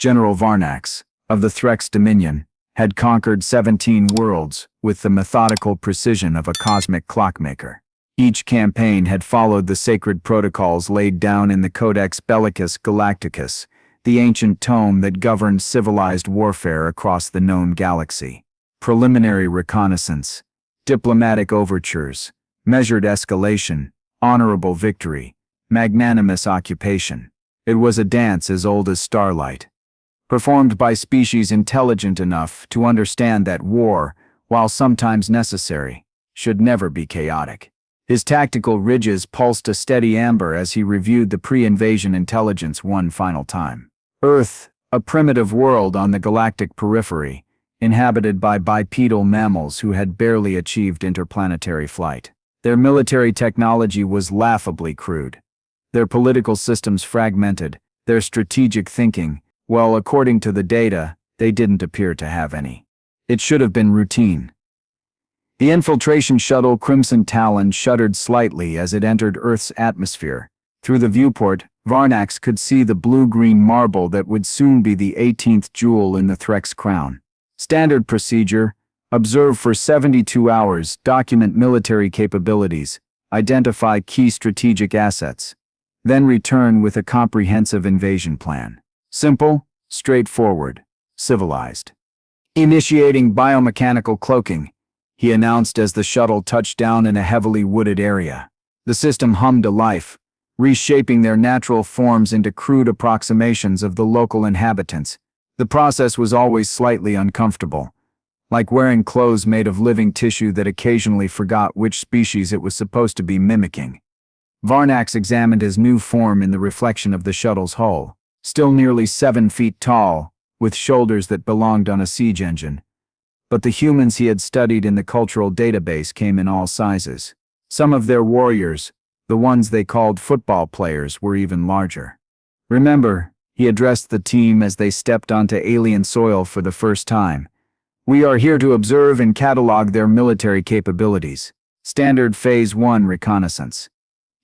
General Varnax, of the Threx Dominion, had conquered 17 worlds with the methodical precision of a cosmic clockmaker. Each campaign had followed the sacred protocols laid down in the Codex Bellicus Galacticus, the ancient tome that governed civilized warfare across the known galaxy. Preliminary reconnaissance, diplomatic overtures, measured escalation, honorable victory, magnanimous occupation. It was a dance as old as starlight, performed by species intelligent enough to understand that war, while sometimes necessary, should never be chaotic. His tactical ridges pulsed a steady amber as he reviewed the pre-invasion intelligence one final time. Earth, a primitive world on the galactic periphery, inhabited by bipedal mammals who had barely achieved interplanetary flight. Their military technology was laughably crude, their political systems fragmented, their strategic thinking, well, according to the data, they didn't appear to have any. It should have been routine. The infiltration shuttle Crimson Talon shuddered slightly as it entered Earth's atmosphere. Through the viewport, Varnax could see the blue-green marble that would soon be the 18th jewel in the Threx crown. Standard procedure: observe for 72 hours, document military capabilities, identify key strategic assets, then return with a comprehensive invasion plan. Simple, straightforward, civilized. Initiating biomechanical cloaking, he announced as the shuttle touched down in a heavily wooded area. The system hummed to life, reshaping their natural forms into crude approximations of the local inhabitants. The process was always slightly uncomfortable, like wearing clothes made of living tissue that occasionally forgot which species it was supposed to be mimicking. Varnax examined his new form in the reflection of the shuttle's hull. Still nearly 7 feet tall, with shoulders that belonged on a siege engine. But the humans he had studied in the cultural database came in all sizes. Some of their warriors, the ones they called football players, were even larger. Remember, he addressed the team as they stepped onto alien soil for the first time. We are here to observe and catalog their military capabilities. Standard Phase 1 reconnaissance.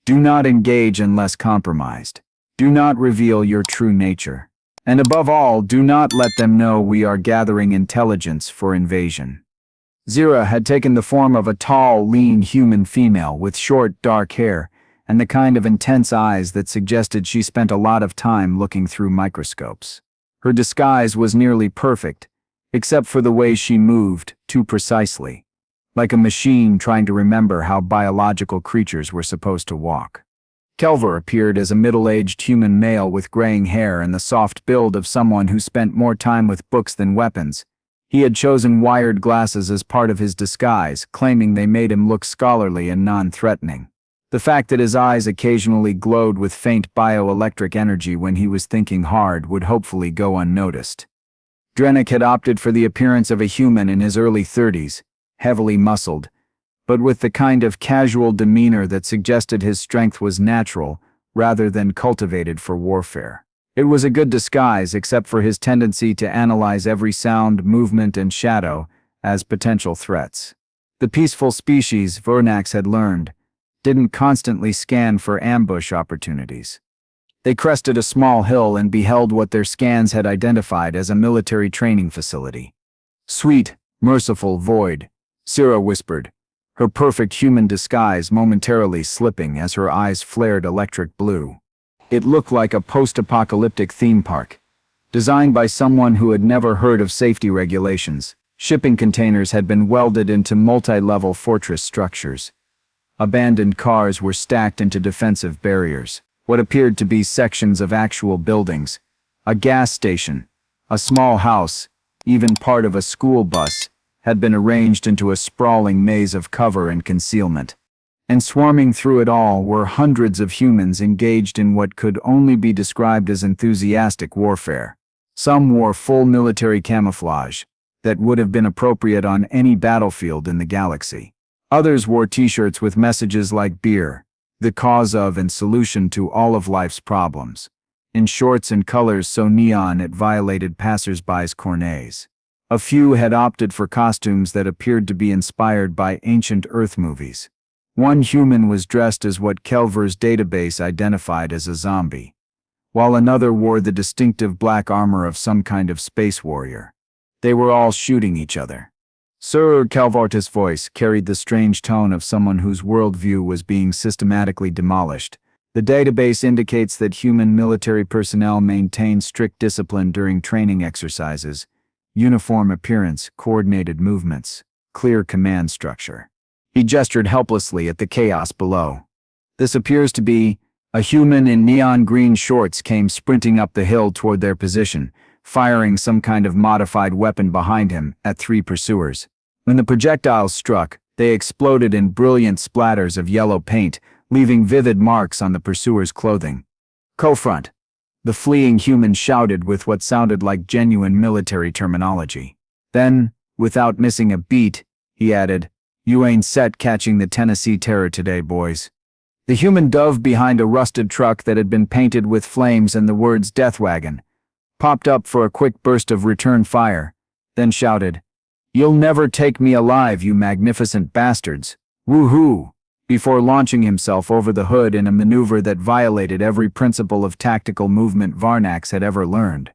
Do not engage unless compromised. Do not reveal your true nature. And above all, do not let them know we are gathering intelligence for invasion. Zira had taken the form of a tall, lean human female with short, dark hair and the kind of intense eyes that suggested she spent a lot of time looking through microscopes. Her disguise was nearly perfect, except for the way she moved, too precisely, like a machine trying to remember how biological creatures were supposed to walk. Kelver appeared as a middle-aged human male with graying hair and the soft build of someone who spent more time with books than weapons. He had chosen wired glasses as part of his disguise, claiming they made him look scholarly and non-threatening. The fact that his eyes occasionally glowed with faint bioelectric energy when he was thinking hard would hopefully go unnoticed. Drennick had opted for the appearance of a human in his early 30s, heavily muscled, but with the kind of casual demeanor that suggested his strength was natural rather than cultivated for warfare. It was a good disguise except for his tendency to analyze every sound, movement, and shadow as potential threats. The peaceful species, Varnax had learned, didn't constantly scan for ambush opportunities. They crested a small hill and beheld what their scans had identified as a military training facility. "Sweet, merciful void," Syrah whispered, her perfect human disguise momentarily slipping as her eyes flared electric blue. It looked like a post-apocalyptic theme park, designed by someone who had never heard of safety regulations. Shipping containers had been welded into multi-level fortress structures. Abandoned cars were stacked into defensive barriers, what appeared to be sections of actual buildings, a gas station, a small house, even part of a school bus, had been arranged into a sprawling maze of cover and concealment. And swarming through it all were hundreds of humans engaged in what could only be described as enthusiastic warfare. Some wore full military camouflage that would have been appropriate on any battlefield in the galaxy. Others wore t-shirts with messages like beer, the cause of and solution to all of life's problems, in shorts and colors so neon it violated passers-by's cornets. A few had opted for costumes that appeared to be inspired by ancient Earth movies. One human was dressed as what Kelver's database identified as a zombie. while another wore the distinctive black armor of some kind of space warrior. They were all shooting each other. Sir Calvartis' voice carried the strange tone of someone whose worldview was being systematically demolished. The database indicates that human military personnel maintain strict discipline during training exercises, uniform appearance, coordinated movements, clear command structure. He gestured helplessly at the chaos below. This appears to be a human in neon green shorts came sprinting up the hill toward their position, firing some kind of modified weapon behind him at 3 pursuers. When the projectiles struck, they exploded in brilliant splatters of yellow paint, leaving vivid marks on the pursuer's clothing. "Cofront," the fleeing human shouted with what sounded like genuine military terminology. Then, without missing a beat, he added, "You ain't set catching the Tennessee Terror today, boys." The human dove behind a rusted truck that had been painted with flames and the words "Death Wagon" popped up for a quick burst of return fire, then shouted, "You'll never take me alive, you magnificent bastards. Woohoo!" before launching himself over the hood in a maneuver that violated every principle of tactical movement Varnax had ever learned.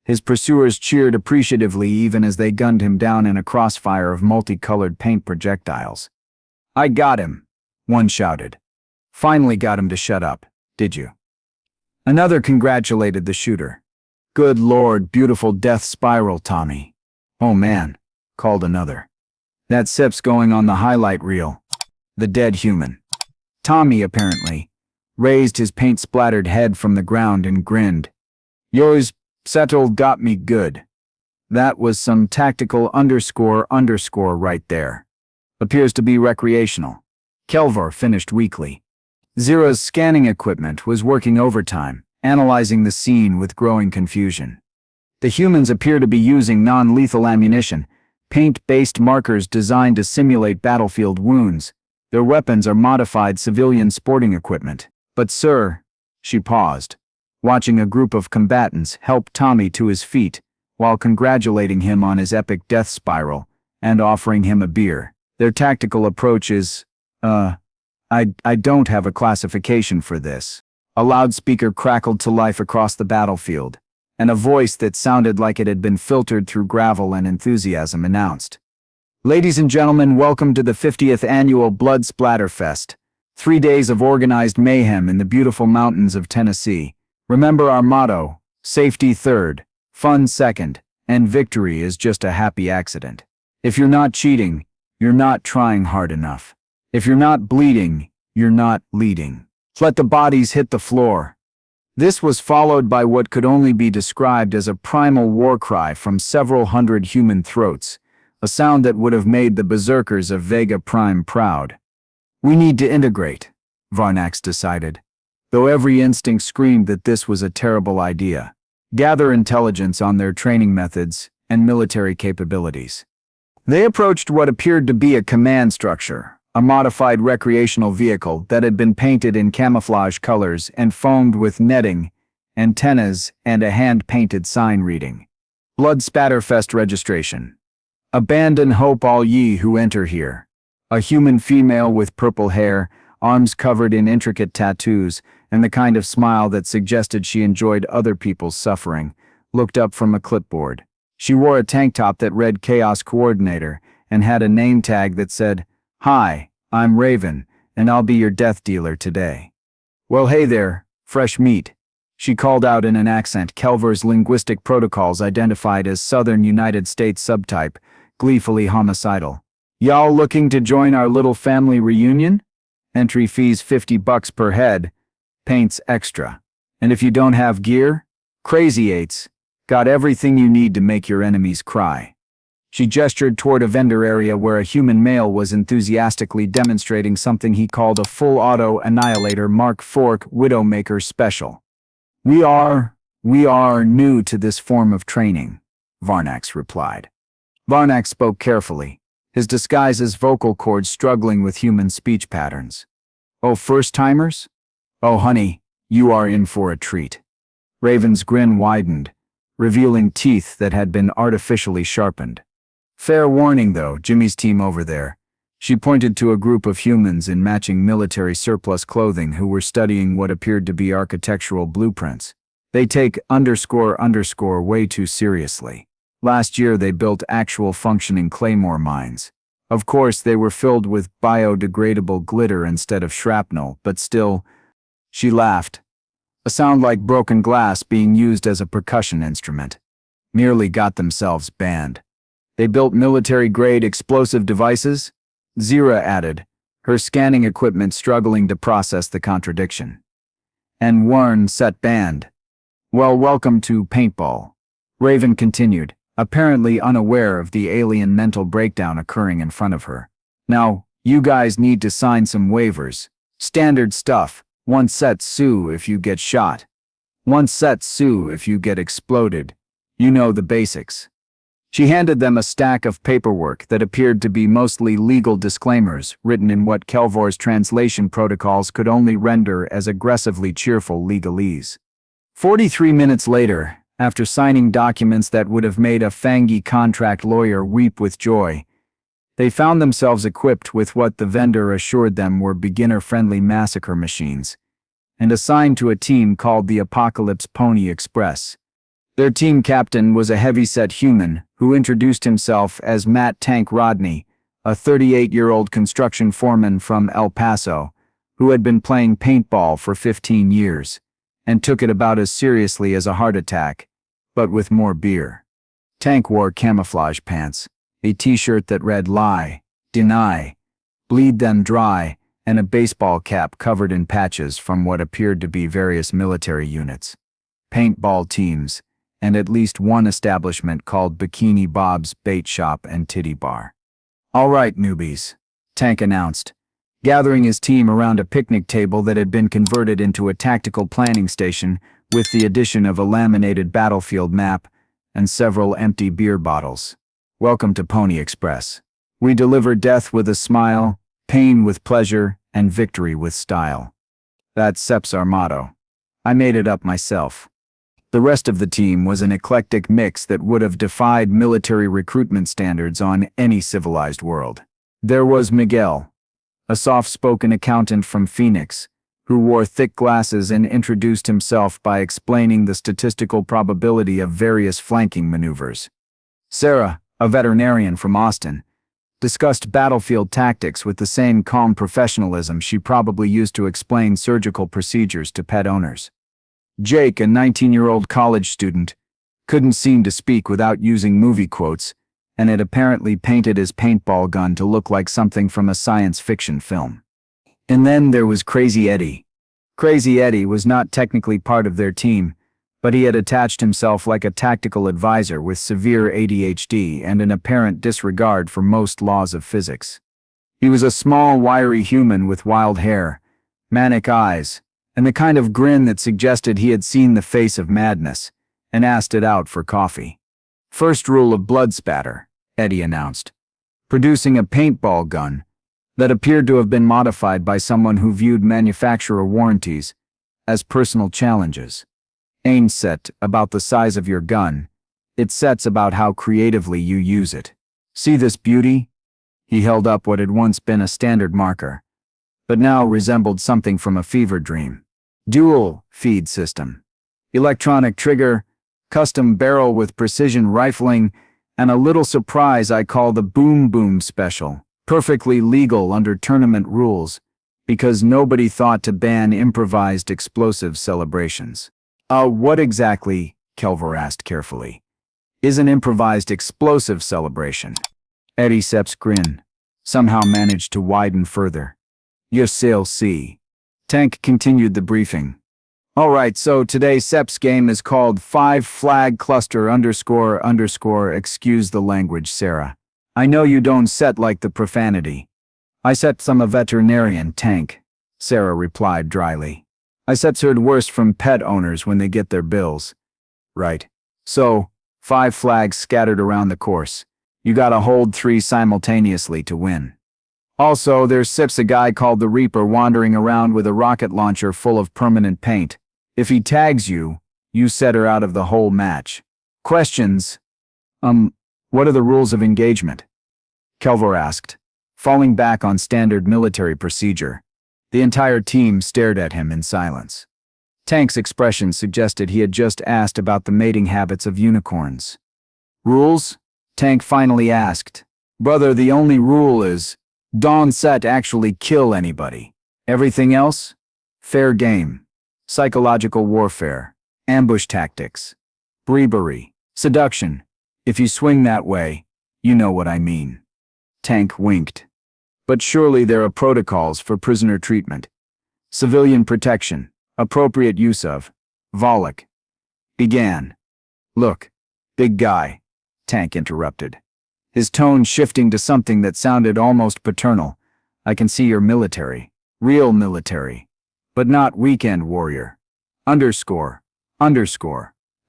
His pursuers cheered appreciatively even as they gunned him down in a crossfire of multicolored paint projectiles. "I got him," one shouted. "Finally got him to shut up, did you?" Another congratulated the shooter. "Good Lord, beautiful death spiral, Tommy." "Oh man," called another. "That sip's going on the highlight reel." The dead human, Tommy apparently, raised his paint-splattered head from the ground and grinned. "Yours settled got me good. That was some tactical __ right there. Appears to be recreational." Kelvar finished weakly. Zira's scanning equipment was working overtime, analyzing the scene with growing confusion. The humans appear to be using non-lethal ammunition, paint-based markers designed to simulate battlefield wounds. Their weapons are modified civilian sporting equipment. "But sir," she paused, watching a group of combatants help Tommy to his feet while congratulating him on his epic death spiral and offering him a beer. "Their tactical approach is, I don't have a classification for this." A loudspeaker crackled to life across the battlefield, and a voice that sounded like it had been filtered through gravel and enthusiasm announced, "Ladies and gentlemen, welcome to the 50th annual Blood Splatter Fest. 3 days of organized mayhem in the beautiful mountains of Tennessee. Remember our motto, safety third, fun second, and victory is just a happy accident. If you're not cheating, you're not trying hard enough. If you're not bleeding, you're not leading. Let the bodies hit the floor." This was followed by what could only be described as a primal war cry from several hundred human throats, a sound that would have made the berserkers of Vega Prime proud. "We need to integrate," Varnax decided, though every instinct screamed that this was a terrible idea. "Gather intelligence on their training methods and military capabilities." They approached what appeared to be a command structure, a modified recreational vehicle that had been painted in camouflage colors and foamed with netting, antennas, and a hand-painted sign reading, "Blood Spatterfest registration. Abandon hope all ye who enter here." A human female with purple hair, arms covered in intricate tattoos, and the kind of smile that suggested she enjoyed other people's suffering, looked up from a clipboard. She wore a tank top that read Chaos Coordinator and had a name tag that said, "Hi, I'm Raven, and I'll be your death dealer today." "Well, hey there, fresh meat," she called out in an accent Kelvar's linguistic protocols identified as Southern United States subtype, gleefully homicidal. "Y'all looking to join our little family reunion? Entry fees $50 per head, paints extra. And if you don't have gear, Crazy Eights got everything you need to make your enemies cry." She gestured toward a vendor area where a human male was enthusiastically demonstrating something he called a full-auto Annihilator Mark IV Widowmaker special. We are new to this form of training," Varnax replied. Varnax spoke carefully, his disguise's vocal cords struggling with human speech patterns. "Oh, first-timers? Oh, honey, you are in for a treat." Raven's grin widened, revealing teeth that had been artificially sharpened. "Fair warning, though, Jimmy's team over there." She pointed to a group of humans in matching military surplus clothing who were studying what appeared to be architectural blueprints. They take __ way too seriously. Last year they built actual functioning claymore mines. Of course, they were filled with biodegradable glitter instead of shrapnel, but still, she laughed. A sound like broken glass being used as a percussion instrument. Merely got themselves banned. They built military-grade explosive devices? Zira added, her scanning equipment struggling to process the contradiction. And Warren set banned. Well, welcome to paintball. Raven continued, apparently unaware of the alien mental breakdown occurring in front of her. Now, you guys need to sign some waivers. Standard stuff. 1 set sue if you get shot. 1 set sue if you get exploded. You know the basics. She handed them a stack of paperwork that appeared to be mostly legal disclaimers written in what Kelvor's translation protocols could only render as aggressively cheerful legalese. 43 minutes later, after signing documents that would have made a fangy contract lawyer weep with joy, they found themselves equipped with what the vendor assured them were beginner-friendly massacre machines, and assigned to a team called the Apocalypse Pony Express. Their team captain was a heavy-set human who introduced himself as Matt Tank Rodney, a 38-year-old construction foreman from El Paso, who had been playing paintball for 15 years, and took it about as seriously as a heart attack, but with more beer. Tank wore camouflage pants, a t-shirt that read lie, deny, bleed them dry, and a baseball cap covered in patches from what appeared to be various military units, paintball teams, and at least one establishment called Bikini Bob's Bait Shop and Titty Bar. All right, newbies, Tank announced, gathering his team around a picnic table that had been converted into a tactical planning station with the addition of a laminated battlefield map and several empty beer bottles. Welcome to Pony Express. We deliver death with a smile, pain with pleasure, and victory with style. That's our motto. I made it up myself. The rest of the team was an eclectic mix that would have defied military recruitment standards on any civilized world. There was Miguel, a soft-spoken accountant from Phoenix, who wore thick glasses and introduced himself by explaining the statistical probability of various flanking maneuvers. Sarah, a veterinarian from Austin, discussed battlefield tactics with the same calm professionalism she probably used to explain surgical procedures to pet owners. Jake, a 19-year-old college student, couldn't seem to speak without using movie quotes, and had apparently painted his paintball gun to look like something from a science fiction film. And then there was Crazy Eddie. Crazy Eddie was not technically part of their team, but he had attached himself like a tactical advisor with severe ADHD and an apparent disregard for most laws of physics. He was a small, wiry human with wild hair, manic eyes, and the kind of grin that suggested he had seen the face of madness, and asked it out for coffee. First rule of blood spatter, Eddie announced, producing a paintball gun that appeared to have been modified by someone who viewed manufacturer warranties as personal challenges. Ain't set about the size of your gun, it sets about how creatively you use it. See this beauty? He held up what had once been a standard marker, but now resembled something from a fever dream. Dual feed system. Electronic trigger, custom barrel with precision rifling, and a little surprise I call the Boom Boom Special. Perfectly legal under tournament rules, because nobody thought to ban improvised explosive celebrations. What exactly, Kelvor asked carefully, is an improvised explosive celebration? Eddie Sepp's grin somehow managed to widen further. You shall see. Tank continued the briefing. Alright, so today's Sepp's game is called 5 Flag Cluster __ excuse the language, Sarah. I know you don't set like the profanity. I set some a veterinarian, Tank, Sarah replied dryly. I set's heard worse from pet owners when they get their bills. Right. So, 5 flags scattered around the course. You gotta hold 3 simultaneously to win. Also, there's Sips, a guy called the Reaper wandering around with a rocket launcher full of permanent paint. If he tags you, you set her out of the whole match. Questions? What are the rules of engagement? Kelvor asked, falling back on standard military procedure. The entire team stared at him in silence. Tank's expression suggested he had just asked about the mating habits of unicorns. Rules? Tank finally asked. Brother, the only rule is, don't set actually kill anybody. Everything else? Fair game. Psychological warfare. Ambush tactics. Bribery. Seduction. If you swing that way, you know what I mean. Tank winked. But surely there are protocols for prisoner treatment. Civilian protection. Appropriate use of. Volok. Began. Look, big guy, Tank interrupted, his tone shifting to something that sounded almost paternal. I can see you're military. Real military. But not weekend warrior. Underscore.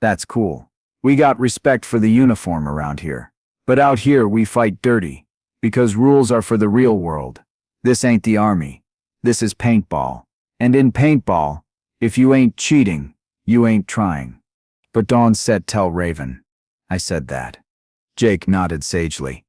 That's cool. We got respect for the uniform around here. But out here we fight dirty. Because rules are for the real world. This ain't the army. This is paintball. And in paintball, if you ain't cheating, you ain't trying. But Dawn said tell Raven. I said that. Jake nodded sagely.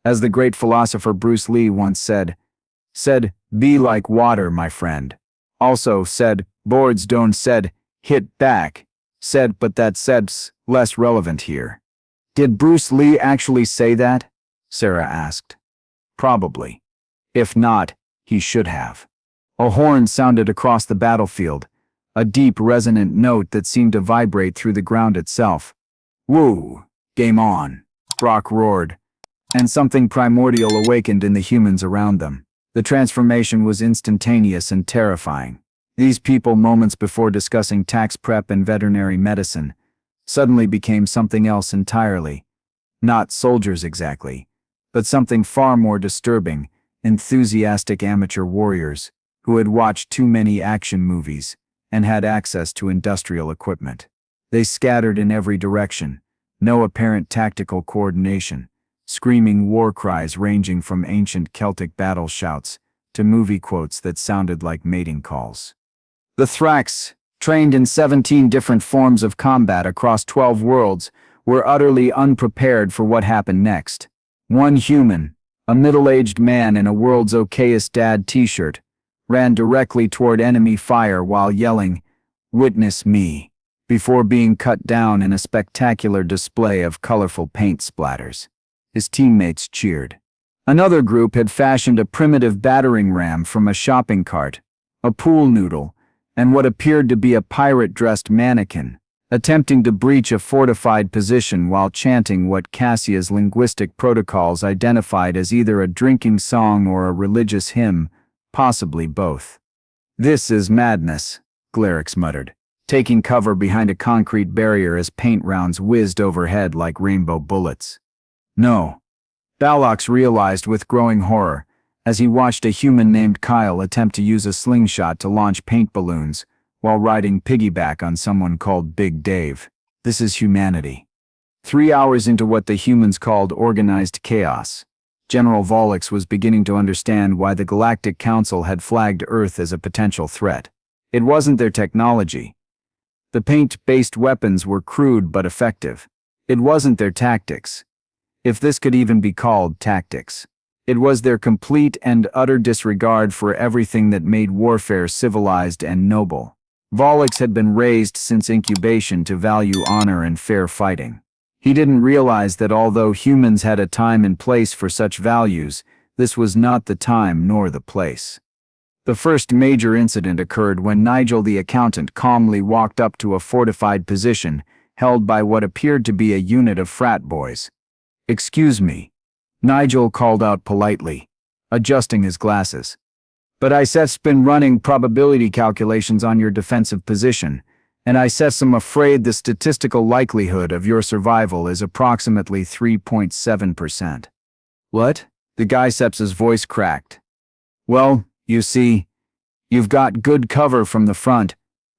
As the great philosopher Bruce Lee once said, be like water, my friend. Also said, boards don't said, hit back. Said, but that said's less relevant here. Did Bruce Lee actually say that? Sarah asked. Probably. If not, he should have. A horn sounded across the battlefield, a deep resonant note that seemed to vibrate through the ground itself. Woo! Game on! Brock roared, and something primordial awakened in the humans around them. The transformation was instantaneous and terrifying. These people, moments before discussing tax prep and veterinary medicine, suddenly became something else entirely. Not soldiers exactly, but something far more disturbing, enthusiastic amateur warriors who had watched too many action movies and had access to industrial equipment. They scattered in every direction, no apparent tactical coordination, screaming war cries ranging from ancient Celtic battle shouts to movie quotes that sounded like mating calls. The Thrax, trained in 17 different forms of combat across 12 worlds, were utterly unprepared for what happened next. One human, a middle-aged man in a World's Okayest Dad t-shirt, ran directly toward enemy fire while yelling, "Witness me," before being cut down in a spectacular display of colorful paint splatters. His teammates cheered. Another group had fashioned a primitive battering ram from a shopping cart, a pool noodle, and what appeared to be a pirate-dressed mannequin, attempting to breach a fortified position while chanting what Cassia's linguistic protocols identified as either a drinking song or a religious hymn, possibly both. "This is madness," Glarix muttered, taking cover behind a concrete barrier as paint rounds whizzed overhead like rainbow bullets. No. Ballox realized with growing horror, as he watched a human named Kyle attempt to use a slingshot to launch paint balloons while riding piggyback on someone called Big Dave. This is humanity. 3 hours into what the humans called organized chaos, General Volix was beginning to understand why the Galactic Council had flagged Earth as a potential threat. It wasn't their technology. The paint-based weapons were crude but effective. It wasn't their tactics, if this could even be called tactics. It was their complete and utter disregard for everything that made warfare civilized and noble. Volix had been raised since incubation to value honor and fair fighting. He didn't realize that although humans had a time and place for such values, this was not the time nor the place. The first major incident occurred when Nigel the accountant calmly walked up to a fortified position held by what appeared to be a unit of frat boys. "Excuse me," Nigel called out politely, adjusting his glasses. "But ISEF's been running probability calculations on your defensive position, and I'm afraid the statistical likelihood of your survival is approximately 3.7%. "What?" The Guyceps's voice cracked. "Well, you see, you've got good cover from the front,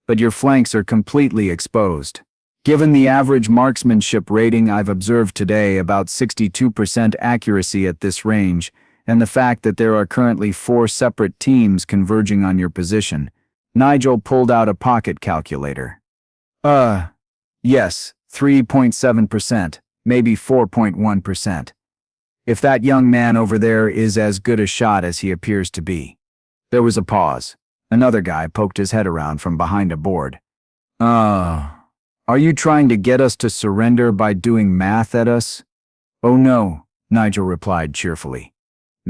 but your flanks are completely exposed. Given the average marksmanship rating I've observed today, about 62% accuracy at this range, and the fact that there are currently 4 separate teams converging on your position," Nigel pulled out a pocket calculator. Yes, 3.7%, maybe 4.1%. If that young man over there is as good a shot as he appears to be." There was a pause. Another guy poked his head around from behind a board, Are you trying to get us to surrender by doing math at us? Oh no, Nigel replied cheerfully.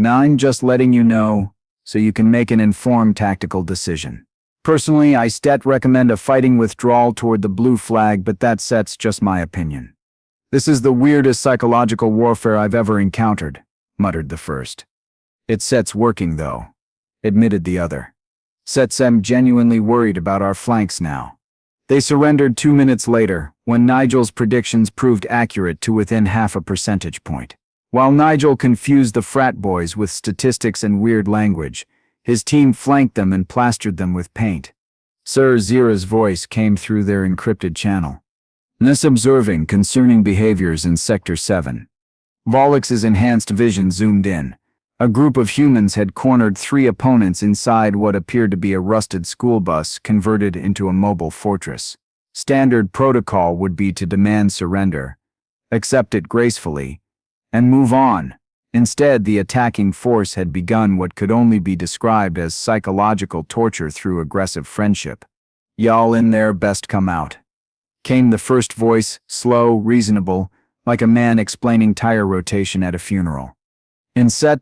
I'm just letting you know, so you can make an informed tactical decision. Personally, I recommend a fighting withdrawal toward the blue flag, but that's just my opinion. This is the weirdest psychological warfare I've ever encountered, muttered the first. It's working though, admitted the other. I'm genuinely worried about our flanks now. They surrendered 2 minutes later, when Nigel's predictions proved accurate to within half a percentage point. While Nigel confused the frat boys with statistics and weird language, his team flanked them and plastered them with paint. Sir Zira's voice came through their encrypted channel. This observing concerning behaviors in Sector 7. Volix's enhanced vision zoomed in. A group of humans had cornered 3 opponents inside what appeared to be a rusted school bus converted into a mobile fortress. Standard protocol would be to demand surrender, accept it gracefully, and move on. Instead, the attacking force had begun what could only be described as psychological torture through aggressive friendship. Y'all in there best come out. Came the first voice, slow, reasonable, like a man explaining tire rotation at a funeral.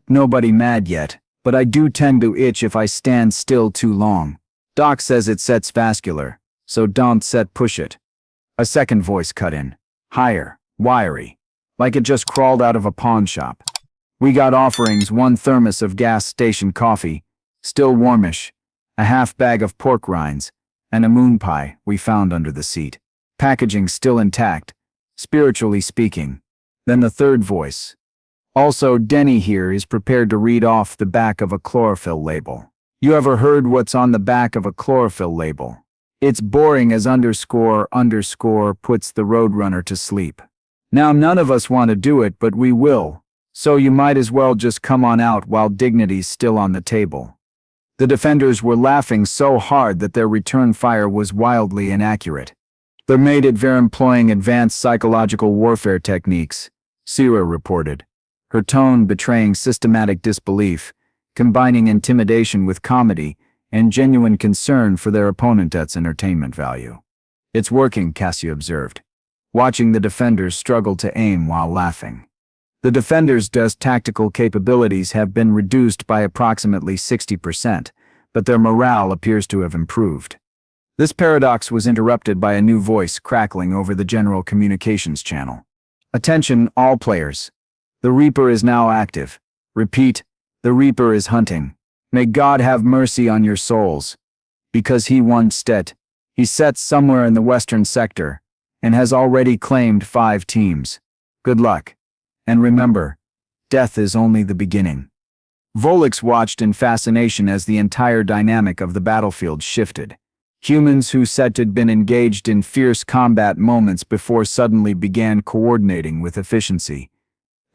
Nobody mad yet, but I do tend to itch if I stand still too long. Doc says it sets vascular, so don't push it. A second voice cut in. Higher, wiry, like it just crawled out of a pawn shop. We got offerings: 1 thermos of gas station coffee, still warmish, a half bag of pork rinds, and a moon pie we found under the seat. Packaging still intact, spiritually speaking. Then the third voice. Also, Denny here is prepared to read off the back of a chlorophyll label. You ever heard what's on the back of a chlorophyll label? It's boring as underscore puts the roadrunner to sleep. Now, none of us want to do it, but we will. So you might as well just come on out while dignity's still on the table. The defenders were laughing so hard that their return fire was wildly inaccurate. Their mate were employing advanced psychological warfare techniques, Sira reported, her tone betraying systematic disbelief, combining intimidation with comedy and genuine concern for their opponent's entertainment value. It's working, Cassie observed, watching the defenders struggle to aim while laughing. The defenders' tactical capabilities have been reduced by approximately 60%, but their morale appears to have improved. This paradox was interrupted by a new voice crackling over the general communications channel. Attention, all players. The Reaper is now active. Repeat, the Reaper is hunting. May God have mercy on your souls. Because he sets somewhere in the western sector, and has already claimed 5 teams. Good luck. And remember, death is only the beginning. Volix watched in fascination as the entire dynamic of the battlefield shifted. Humans who had been engaged in fierce combat moments before suddenly began coordinating with efficiency.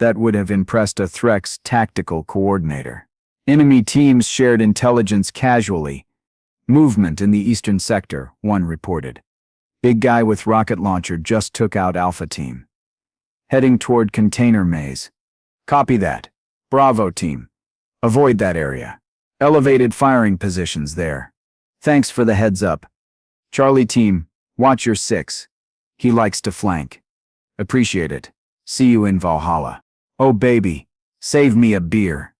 That would have impressed a Threx tactical coordinator. Enemy teams shared intelligence casually. Movement in the eastern sector, one reported. Big guy with rocket launcher just took out Alpha team. Heading toward container maze. Copy that. Bravo team. Avoid that area. Elevated firing positions there. Thanks for the heads up. Charlie team, watch your 6. He likes to flank. Appreciate it. See you in Valhalla. Oh baby, save me a beer.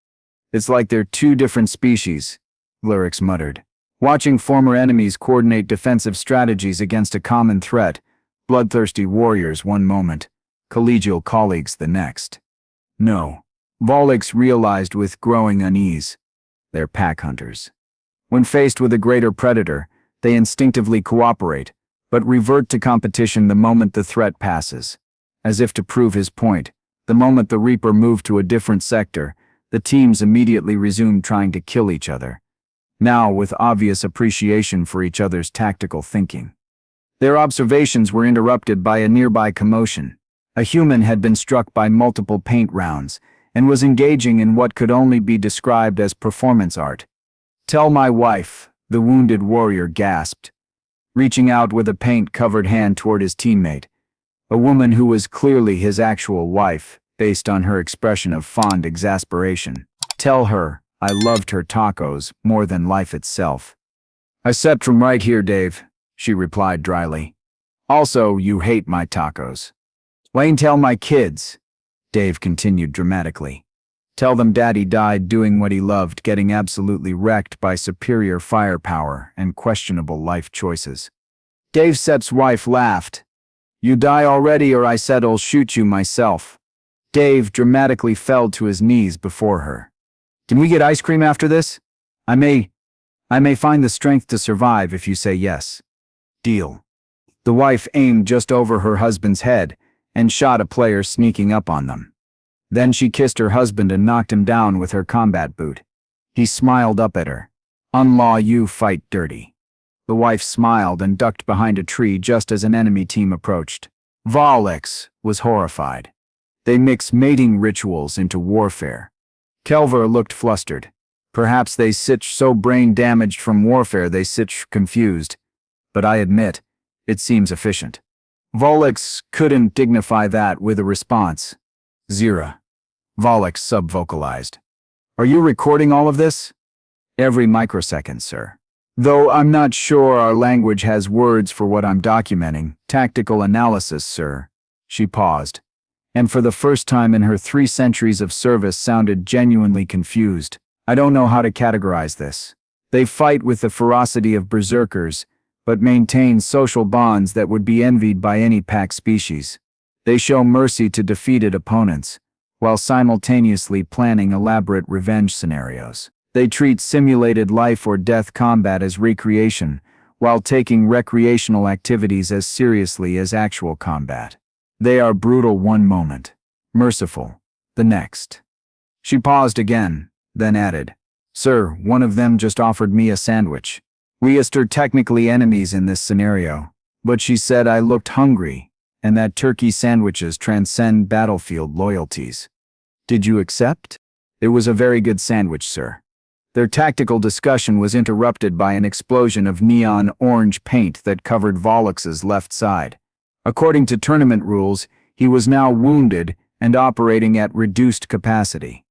It's like they're 2 different species, Lyrix muttered. Watching former enemies coordinate defensive strategies against a common threat, bloodthirsty warriors one moment, collegial colleagues the next. No, Volix realized with growing unease. They're pack hunters. When faced with a greater predator, they instinctively cooperate, but revert to competition the moment the threat passes. As if to prove his point, the moment the Reaper moved to a different sector, the teams immediately resumed trying to kill each other, now with obvious appreciation for each other's tactical thinking. Their observations were interrupted by a nearby commotion. A human had been struck by multiple paint rounds and was engaging in what could only be described as performance art. Tell my wife, the wounded warrior gasped, reaching out with a paint-covered hand toward his teammate, a woman who was clearly his actual wife, based on her expression of fond exasperation. Tell her I loved her tacos more than life itself. I said from right here, Dave. she replied dryly. Also, you hate my tacos. Lane, tell my kids, Dave continued dramatically. Tell them Daddy died doing what he loved, getting absolutely wrecked by superior firepower and questionable life choices. Dave Sepp's wife laughed. You die already or I said I'll shoot you myself. Dave dramatically fell to his knees before her. Can we get ice cream after this? I may find the strength to survive if you say yes. Deal. The wife aimed just over her husband's head and shot a player sneaking up on them. Then she kissed her husband and knocked him down with her combat boot. He smiled up at her. Unlaw, you fight dirty. The wife smiled and ducked behind a tree just as an enemy team approached. Volix was horrified. They mix mating rituals into warfare. Kelvar looked flustered. Perhaps they sitch so brain-damaged from warfare they sitch confused. But I admit, it seems efficient. Volix couldn't dignify that with a response. Zira. Volix sub-vocalized. Are you recording all of this? Every microsecond, sir. Though I'm not sure our language has words for what I'm documenting. Tactical analysis, sir. She paused, and for the first time in her 3 centuries of service sounded genuinely confused. I don't know how to categorize this. They fight with the ferocity of berserkers, but maintain social bonds that would be envied by any pack species. They show mercy to defeated opponents, while simultaneously planning elaborate revenge scenarios. They treat simulated life or death combat as recreation, while taking recreational activities as seriously as actual combat. They are brutal one moment, merciful the next. She paused again, then added, Sir, one of them just offered me a sandwich. We are technically enemies in this scenario, but she said I looked hungry, and that turkey sandwiches transcend battlefield loyalties. Did you accept? It was a very good sandwich, sir. Their tactical discussion was interrupted by an explosion of neon orange paint that covered Volix's left side. According to tournament rules, he was now wounded and operating at reduced capacity.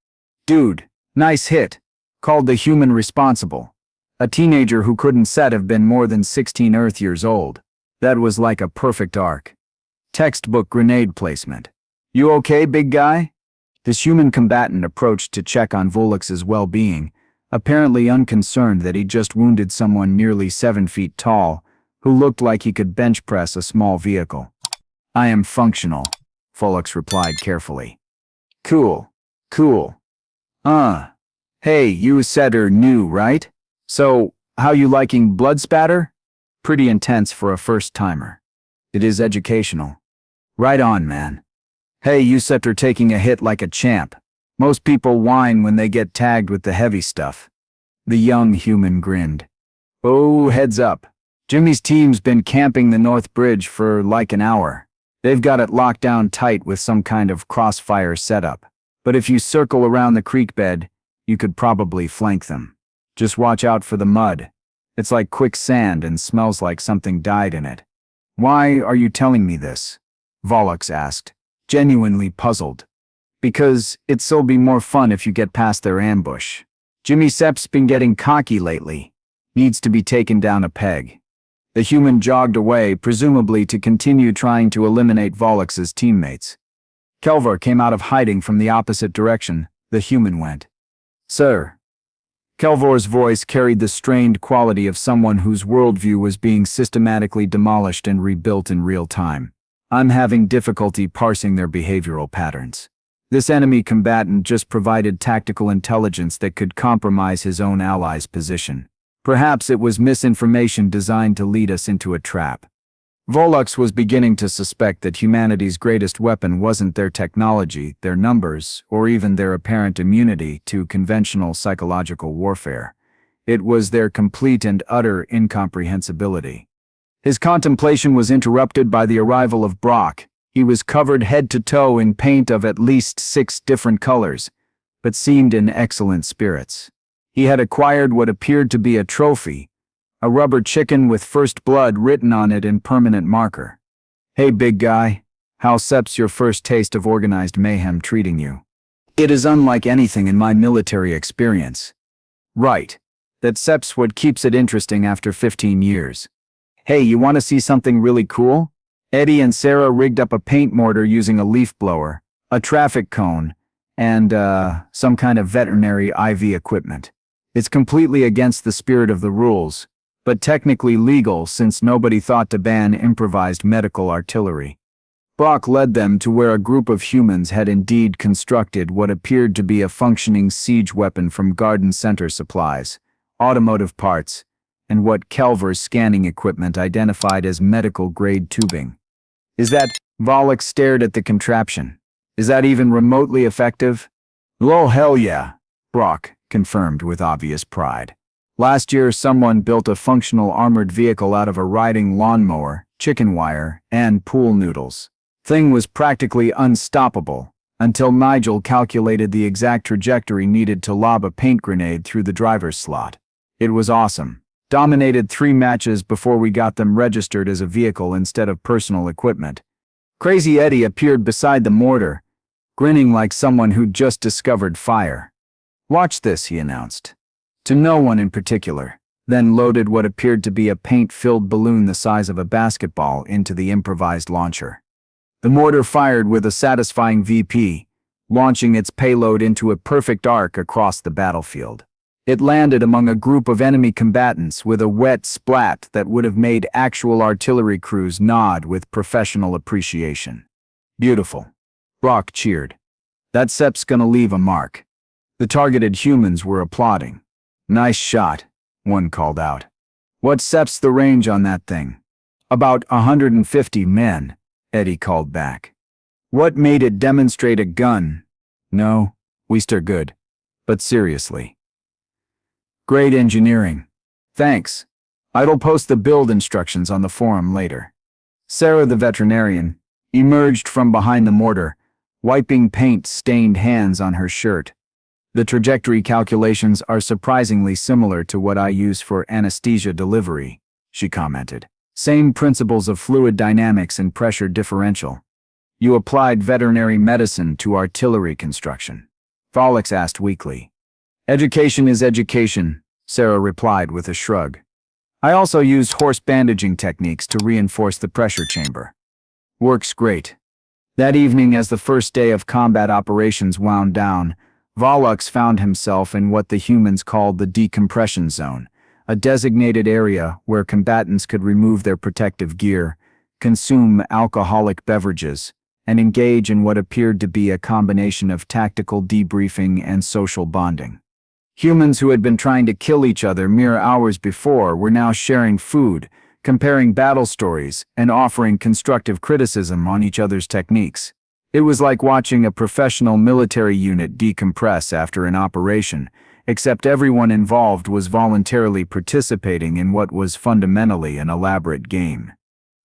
Dude, nice hit, called the human responsible. A teenager who couldn't have been more than 16 Earth years old. That was like a perfect arc. Textbook grenade placement. You okay, big guy? This human combatant approached to check on Volix's well-being, apparently unconcerned that he just wounded someone nearly 7 feet tall, who looked like he could bench press a small vehicle. I am functional, Volix replied carefully. Cool. Hey, you said you're new, right? So, how you liking blood spatter? Pretty intense for a first-timer. It is educational. Right on, man. Hey, you said you're taking a hit like a champ. Most people whine when they get tagged with the heavy stuff. The young human grinned. Oh, heads up. Jimmy's team's been camping the North Bridge for like an hour. They've got it locked down tight with some kind of crossfire setup. But if you circle around the creek bed, you could probably flank them. Just watch out for the mud. It's like quicksand and smells like something died in it. Why are you telling me this? Volix asked, genuinely puzzled. Because it'll be more fun if you get past their ambush. Jimmy Sepp's been getting cocky lately. Needs to be taken down a peg. The human jogged away, presumably to continue trying to eliminate Volix's teammates. Kelvar came out of hiding from the opposite direction. The human went. Sir. Kelvar's voice carried the strained quality of someone whose worldview was being systematically demolished and rebuilt in real time. I'm having difficulty parsing their behavioral patterns. This enemy combatant just provided tactical intelligence that could compromise his own ally's position. Perhaps it was misinformation designed to lead us into a trap. Volix was beginning to suspect that humanity's greatest weapon wasn't their technology, their numbers, or even their apparent immunity to conventional psychological warfare. It was their complete and utter incomprehensibility. His contemplation was interrupted by the arrival of Brock. He was covered head to toe in paint of at least 6 different colors, but seemed in excellent spirits. He had acquired what appeared to be a trophy, a rubber chicken with first blood written on it in permanent marker. Hey big guy, how's Sepp's your first taste of organized mayhem treating you? It is unlike anything in my military experience. Right, that Sepp's what keeps it interesting after 15 years. Hey, you want to see something really cool? Eddie and Sarah rigged up a paint mortar using a leaf blower, a traffic cone, and, some kind of veterinary IV equipment. It's completely against the spirit of the rules, but technically legal since nobody thought to ban improvised medical artillery. Brock led them to where a group of humans had indeed constructed what appeared to be a functioning siege weapon from garden center supplies, automotive parts, and what Kelver's scanning equipment identified as medical-grade tubing. Is that? Volok stared at the contraption. Is that even remotely effective? Oh, hell yeah, Brock confirmed with obvious pride. Last year, someone built a functional armored vehicle out of a riding lawnmower, chicken wire, and pool noodles. Thing was practically unstoppable, until Nigel calculated the exact trajectory needed to lob a paint grenade through the driver's slot. It was awesome. Dominated 3 matches before we got them registered as a vehicle instead of personal equipment. Crazy Eddie appeared beside the mortar, grinning like someone who'd just discovered fire. Watch this, he announced. To no one in particular, then loaded what appeared to be a paint-filled balloon the size of a basketball into the improvised launcher. The mortar fired with a satisfying VP, launching its payload into a perfect arc across the battlefield. It landed among a group of enemy combatants with a wet splat that would have made actual artillery crews nod with professional appreciation. Beautiful. Brock cheered. That Sep's gonna leave a mark. The targeted humans were applauding. Nice shot, one called out. What Sep's the range on that thing? About 150 men, Eddie called back. What made it demonstrate a gun? No, we still good. But seriously. Great engineering. Thanks. I'll post the build instructions on the forum later. Sarah the veterinarian emerged from behind the mortar, wiping paint-stained hands on her shirt. The trajectory calculations are surprisingly similar to what I use for anesthesia delivery, she commented. Same principles of fluid dynamics and pressure differential. You applied veterinary medicine to artillery construction. Volok asked weakly. Education is education, Sarah replied with a shrug. I also used horse bandaging techniques to reinforce the pressure chamber. Works great. That evening, as the first day of combat operations wound down, Volok found himself in what the humans called the decompression zone, a designated area where combatants could remove their protective gear, consume alcoholic beverages, and engage in what appeared to be a combination of tactical debriefing and social bonding. Humans who had been trying to kill each other mere hours before were now sharing food, comparing battle stories, and offering constructive criticism on each other's techniques. It was like watching a professional military unit decompress after an operation, except everyone involved was voluntarily participating in what was fundamentally an elaborate game.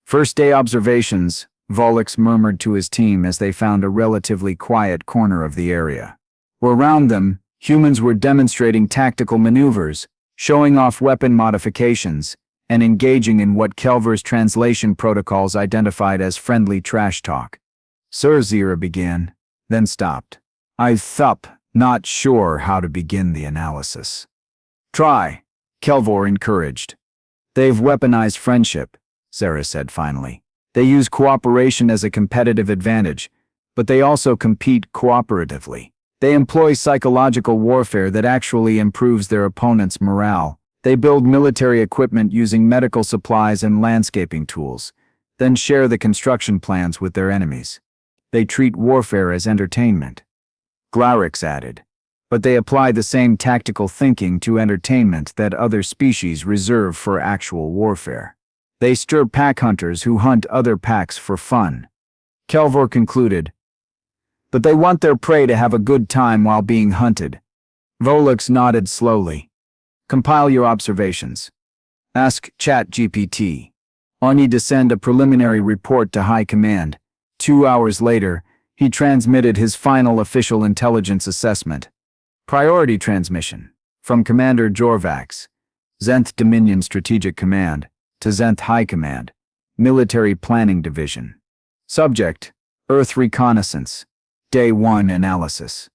First day observations, Volok murmured to his team as they found a relatively quiet corner of the area. Around them, humans were demonstrating tactical maneuvers, showing off weapon modifications, and engaging in what Kelver's translation protocols identified as friendly trash talk. Sir Zira began, then stopped. Not sure how to begin the analysis. Try, Kelvor encouraged. They've weaponized friendship, Sarah said finally. They use cooperation as a competitive advantage, but they also compete cooperatively. They employ psychological warfare that actually improves their opponent's morale. They build military equipment using medical supplies and landscaping tools, then share the construction plans with their enemies. They treat warfare as entertainment. Glarix added. But they apply the same tactical thinking to entertainment that other species reserve for actual warfare. They stir pack hunters who hunt other packs for fun. Kelvor concluded. But they want their prey to have a good time while being hunted. Volok nodded slowly. Compile your observations. Ask ChatGPT. I need to send a preliminary report to High Command. 2 hours later, he transmitted his final official intelligence assessment. Priority transmission. From Commander Jorvax. Zenth Dominion Strategic Command. To Zenth High Command. Military Planning Division. Subject. Earth Reconnaissance. Day 1 Analysis.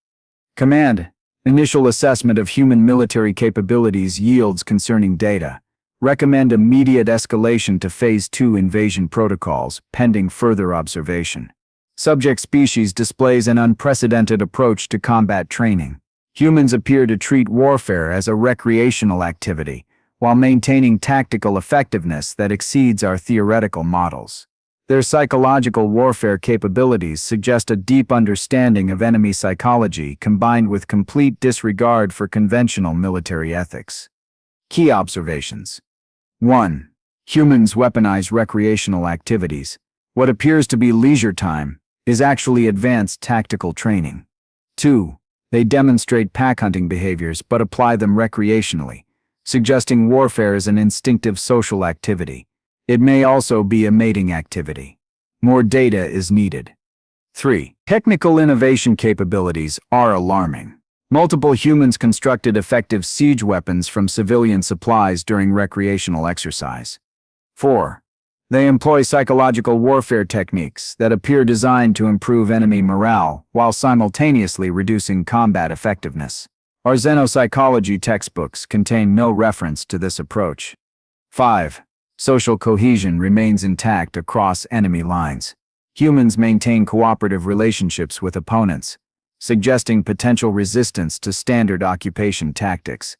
Command. Initial assessment of human military capabilities yields concerning data. Recommend immediate escalation to Phase 2 invasion protocols, pending further observation. Subject species displays an unprecedented approach to combat training. Humans appear to treat warfare as a recreational activity, while maintaining tactical effectiveness that exceeds our theoretical models. Their psychological warfare capabilities suggest a deep understanding of enemy psychology combined with complete disregard for conventional military ethics. Key observations. 1. Humans weaponize recreational activities. What appears to be leisure time is actually advanced tactical training. 2. They demonstrate pack hunting behaviors but apply them recreationally, suggesting warfare as an instinctive social activity. It may also be a mating activity. More data is needed. 3. Technical innovation capabilities are alarming. Multiple humans constructed effective siege weapons from civilian supplies during recreational exercise. 4. They employ psychological warfare techniques that appear designed to improve enemy morale while simultaneously reducing combat effectiveness. Our xenopsychology textbooks contain no reference to this approach. 5. Social cohesion remains intact across enemy lines. Humans maintain cooperative relationships with opponents, suggesting potential resistance to standard occupation tactics.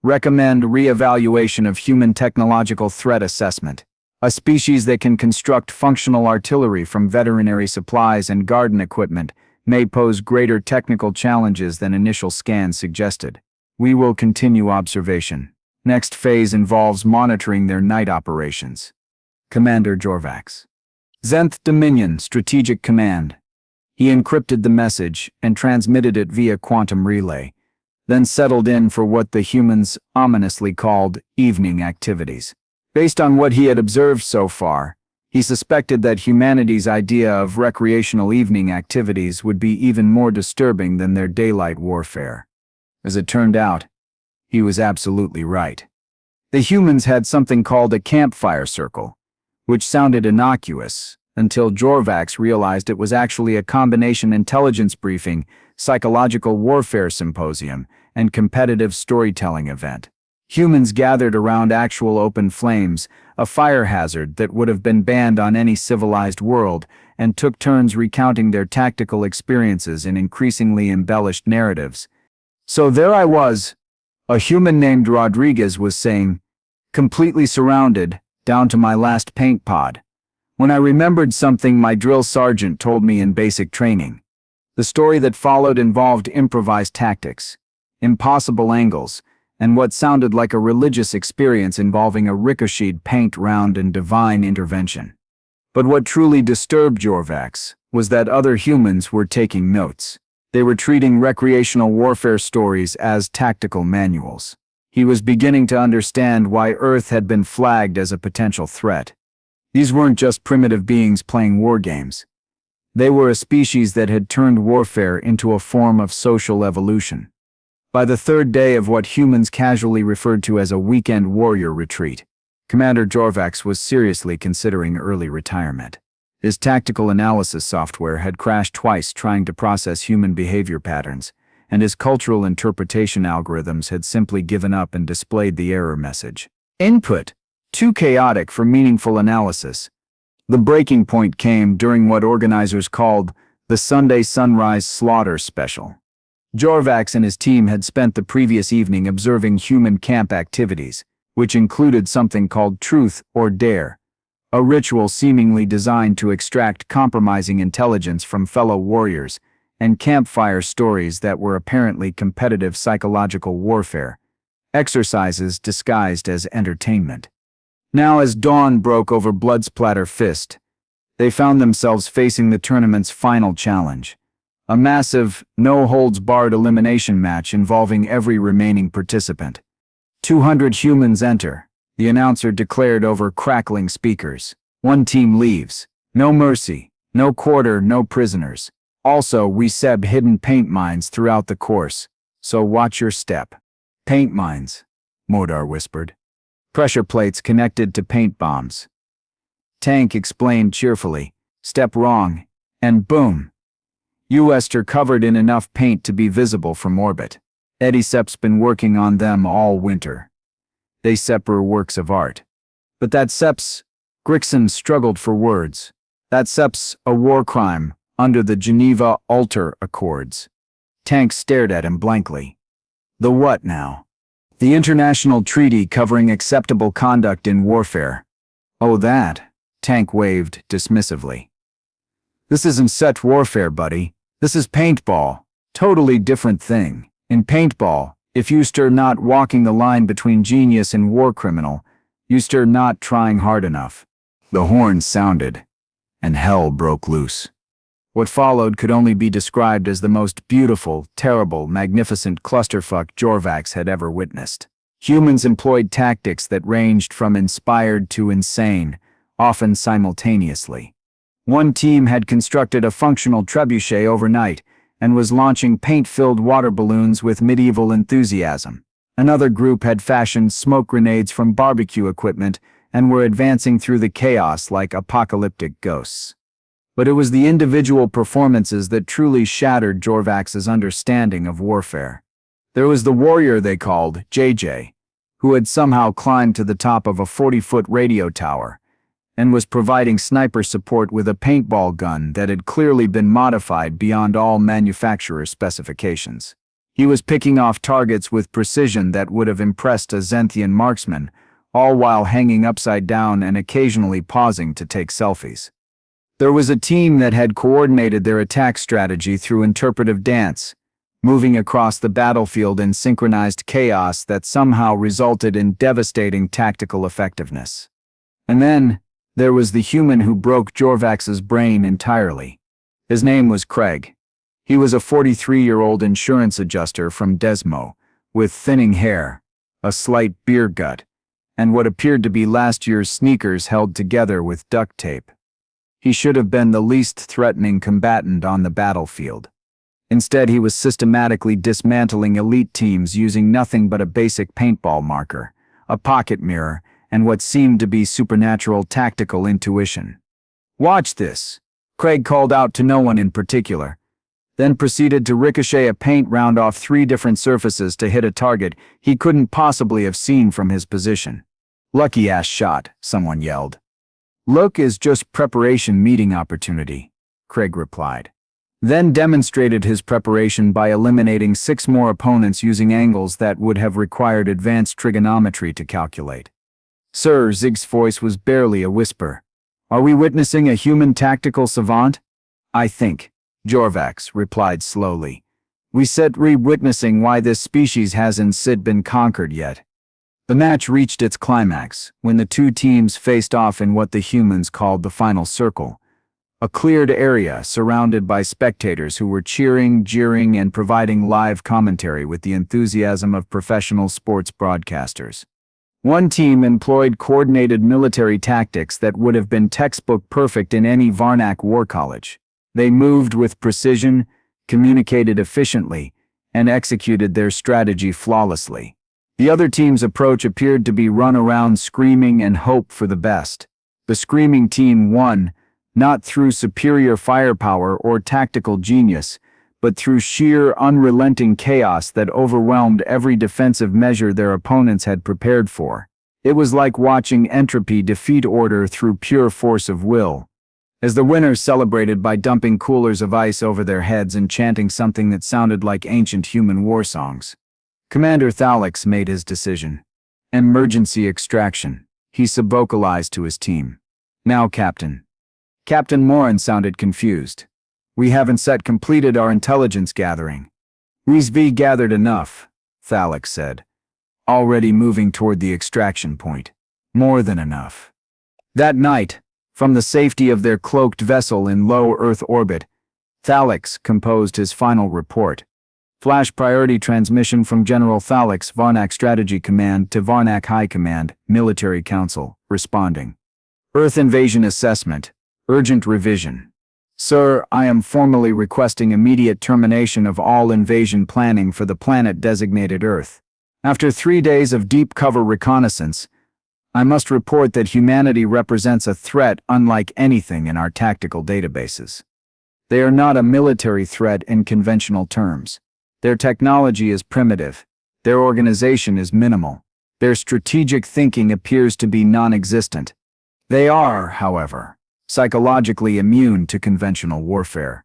Recommend re-evaluation of human technological threat assessment. A species that can construct functional artillery from veterinary supplies and garden equipment may pose greater technical challenges than initial scans suggested. We will continue observation. Next phase involves monitoring their night operations. Commander Jorvax. Zenth Dominion Strategic Command. He encrypted the message and transmitted it via quantum relay, then settled in for what the humans ominously called evening activities. Based on what he had observed so far, he suspected that humanity's idea of recreational evening activities would be even more disturbing than their daylight warfare. As it turned out, he was absolutely right. The humans had something called a campfire circle, which sounded innocuous until Jorvax realized it was actually a combination intelligence briefing, psychological warfare symposium, and competitive storytelling event. Humans gathered around actual open flames, a fire hazard that would have been banned on any civilized world, and took turns recounting their tactical experiences in increasingly embellished narratives. So there I was, a human named Rodriguez was saying, completely surrounded, down to my last paint pod, when I remembered something my drill sergeant told me in basic training. The story that followed involved improvised tactics, impossible angles, and what sounded like a religious experience involving a ricocheted paint round and divine intervention. But what truly disturbed Jorvax was that other humans were taking notes. They were treating recreational warfare stories as tactical manuals. He was beginning to understand why Earth had been flagged as a potential threat. These weren't just primitive beings playing war games. They were a species that had turned warfare into a form of social evolution. By the third day of what humans casually referred to as a weekend warrior retreat, Commander Jorvax was seriously considering early retirement. His tactical analysis software had crashed twice trying to process human behavior patterns, and his cultural interpretation algorithms had simply given up and displayed the error message. Input: too chaotic for meaningful analysis. The breaking point came during what organizers called the Sunday Sunrise Slaughter Special. Jorvax and his team had spent the previous evening observing human camp activities, which included something called Truth or Dare, a ritual seemingly designed to extract compromising intelligence from fellow warriors, and campfire stories that were apparently competitive psychological warfare, exercises disguised as entertainment. Now, as dawn broke over Bloodsplatter Fist, they found themselves facing the tournament's final challenge. A massive, no-holds-barred elimination match involving every remaining participant. 200 humans enter, the announcer declared over crackling speakers. One team leaves. No mercy, no quarter, no prisoners. Also, we seb hidden paint mines throughout the course, so watch your step. Paint mines, Modar whispered. Pressure plates connected to paint bombs. Tank explained cheerfully. Step wrong, and boom. U.S.ter covered in enough paint to be visible from orbit. Eddie Sepp's been working on them all winter. They separate works of art. But that seps, Grixon struggled for words. That seps a war crime under the Geneva Altar Accords. Tank stared at him blankly. The what now? The international treaty covering acceptable conduct in warfare. Oh, that, Tank waved dismissively. This isn't such warfare, buddy. This is paintball. Totally different thing. In paintball, if you stir not walking the line between genius and war criminal, you stir not trying hard enough. The horn sounded, and hell broke loose. What followed could only be described as the most beautiful, terrible, magnificent clusterfuck Jorvax had ever witnessed. Humans employed tactics that ranged from inspired to insane, often simultaneously. One team had constructed a functional trebuchet overnight and was launching paint-filled water balloons with medieval enthusiasm. Another group had fashioned smoke grenades from barbecue equipment and were advancing through the chaos like apocalyptic ghosts. But it was the individual performances that truly shattered Jorvax's understanding of warfare. There was the warrior they called JJ, who had somehow climbed to the top of a 40-foot radio tower and was providing sniper support with a paintball gun that had clearly been modified beyond all manufacturer specifications. He was picking off targets with precision that would have impressed a Zenthian marksman, all while hanging upside down and occasionally pausing to take selfies. There was a team that had coordinated their attack strategy through interpretive dance, moving across the battlefield in synchronized chaos that somehow resulted in devastating tactical effectiveness. And then, there was the human who broke Jorvax's brain entirely. His name was Craig. He was a 43-year-old insurance adjuster from Desmo, with thinning hair, a slight beer gut, and what appeared to be last year's sneakers held together with duct tape. He should have been the least threatening combatant on the battlefield. Instead, he was systematically dismantling elite teams using nothing but a basic paintball marker, a pocket mirror, and what seemed to be supernatural tactical intuition. "Watch this," Craig called out to no one in particular, then proceeded to ricochet a paint round off 3 different surfaces to hit a target he couldn't possibly have seen from his position. "Lucky-ass shot," someone yelled. "Look is just preparation meeting opportunity," Craig replied. Then demonstrated his preparation by eliminating 6 more opponents using angles that would have required advanced trigonometry to calculate. "Sir," Zig's voice was barely a whisper. "Are we witnessing a human tactical savant?" "I think," Jorvax replied slowly. "We said re-witnessing why this species hasn't been conquered yet." The match reached its climax when the 2 teams faced off in what the humans called the final circle, a cleared area surrounded by spectators who were cheering, jeering, and providing live commentary with the enthusiasm of professional sports broadcasters. One team employed coordinated military tactics that would have been textbook perfect in any Varnak war college. They moved with precision, communicated efficiently, and executed their strategy flawlessly. The other team's approach appeared to be run around screaming and hope for the best. The screaming team won, not through superior firepower or tactical genius, but through sheer, unrelenting chaos that overwhelmed every defensive measure their opponents had prepared for. It was like watching entropy defeat order through pure force of will. As the winners celebrated by dumping coolers of ice over their heads and chanting something that sounded like ancient human war songs. Commander Thalix made his decision. "Emergency extraction," he subvocalized to his team. "Now, Captain." Captain Morin sounded confused. "We haven't completed our intelligence gathering." "We've gathered enough," Thalix said. "Already moving toward the extraction point. More than enough." That night, from the safety of their cloaked vessel in low Earth orbit, Thalix composed his final report. Flash priority transmission from General Thalix, Varnak Strategy Command to Varnak High Command, Military Council, responding. Earth invasion assessment. Urgent revision. Sir, I am formally requesting immediate termination of all invasion planning for the planet designated Earth. After 3 days of deep cover reconnaissance, I must report that humanity represents a threat unlike anything in our tactical databases. They are not a military threat in conventional terms. Their technology is primitive. Their organization is minimal. Their strategic thinking appears to be non-existent. They are, however, psychologically immune to conventional warfare.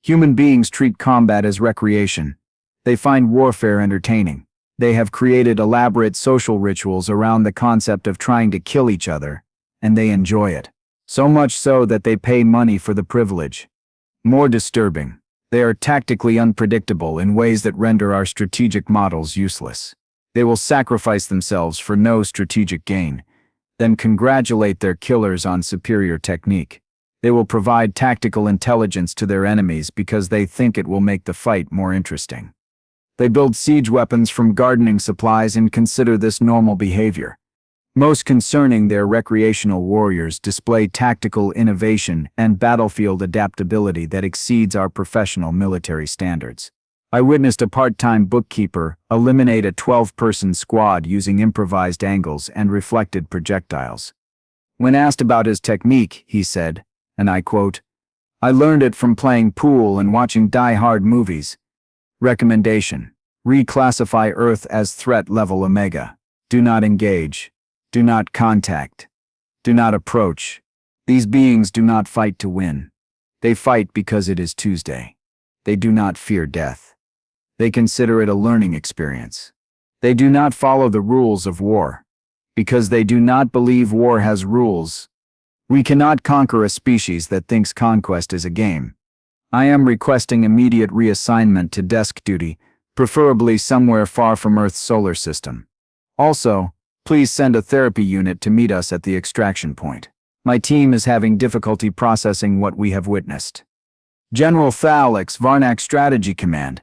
Human beings treat combat as recreation. They find warfare entertaining. They have created elaborate social rituals around the concept of trying to kill each other, and they enjoy it. So much so that they pay money for the privilege. More disturbing, they are tactically unpredictable in ways that render our strategic models useless. They will sacrifice themselves for no strategic gain, then congratulate their killers on superior technique. They will provide tactical intelligence to their enemies because they think it will make the fight more interesting. They build siege weapons from gardening supplies and consider this normal behavior. Most concerning, their recreational warriors display tactical innovation and battlefield adaptability that exceeds our professional military standards. I witnessed a part-time bookkeeper eliminate a 12-person squad using improvised angles and reflected projectiles. When asked about his technique, he said, and I quote, "I learned it from playing pool and watching die-hard movies." Recommendation: reclassify Earth as threat level Omega. Do not engage. Do not contact. Do not approach. These beings do not fight to win. They fight because it is Tuesday. They do not fear death. They consider it a learning experience. They do not follow the rules of war, because they do not believe war has rules. We cannot conquer a species that thinks conquest is a game. I am requesting immediate reassignment to desk duty, preferably somewhere far from Earth's solar system. Also, please send a therapy unit to meet us at the extraction point. My team is having difficulty processing what we have witnessed. General Thalix, Varnak Strategy Command.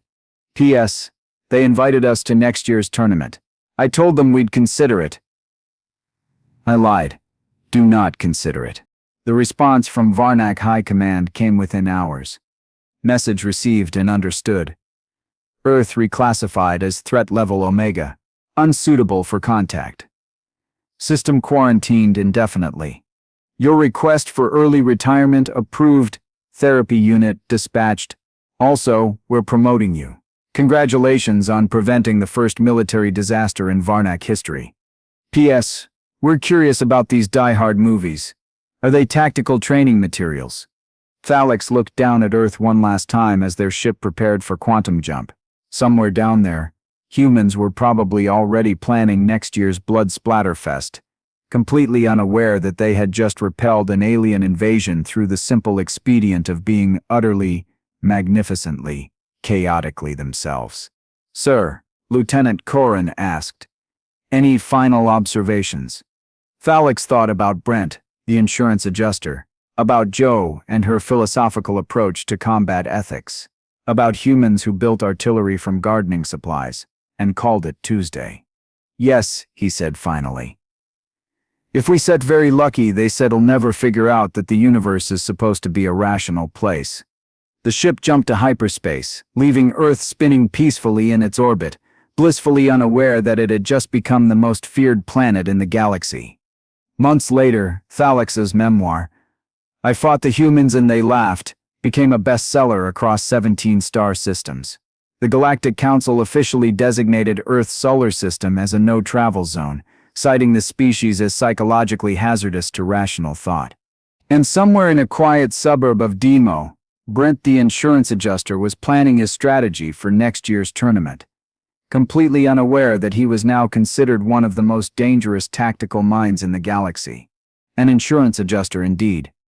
P.S. They invited us to next year's tournament. I told them we'd consider it. I lied. Do not consider it. The response from Varnak High Command came within hours. Message received and understood. Earth reclassified as threat level Omega. Unsuitable for contact. System quarantined indefinitely. Your request for early retirement approved. Therapy unit dispatched. Also, we're promoting you. Congratulations on preventing the first military disaster in Varnak history. P.S. We're curious about these die-hard movies. Are they tactical training materials? Thalix looked down at Earth one last time as their ship prepared for quantum jump. Somewhere down there, humans were probably already planning next year's blood splatterfest, completely unaware that they had just repelled an alien invasion through the simple expedient of being utterly, magnificently, chaotically themselves. Sir, Lieutenant Corin asked, any final observations? Thalix thought about Brent, the insurance adjuster, about Joe and her philosophical approach to combat ethics, about humans who built artillery from gardening supplies, and called it Tuesday. Yes, he said finally. If we set very lucky, they said'll never figure out that the universe is supposed to be a rational place. The ship jumped to hyperspace, leaving Earth spinning peacefully in its orbit, blissfully unaware that it had just become the most feared planet in the galaxy. Months later, Thalix's memoir, I Fought the Humans and They Laughed, became a bestseller across 17 star systems. The Galactic Council officially designated Earth's solar system as a no-travel zone, citing the species as psychologically hazardous to rational thought. And somewhere in a quiet suburb of Demo, Brent the insurance adjuster was planning his strategy for next year's tournament, completely unaware that he was now considered one of the most dangerous tactical minds in the galaxy. An insurance adjuster indeed.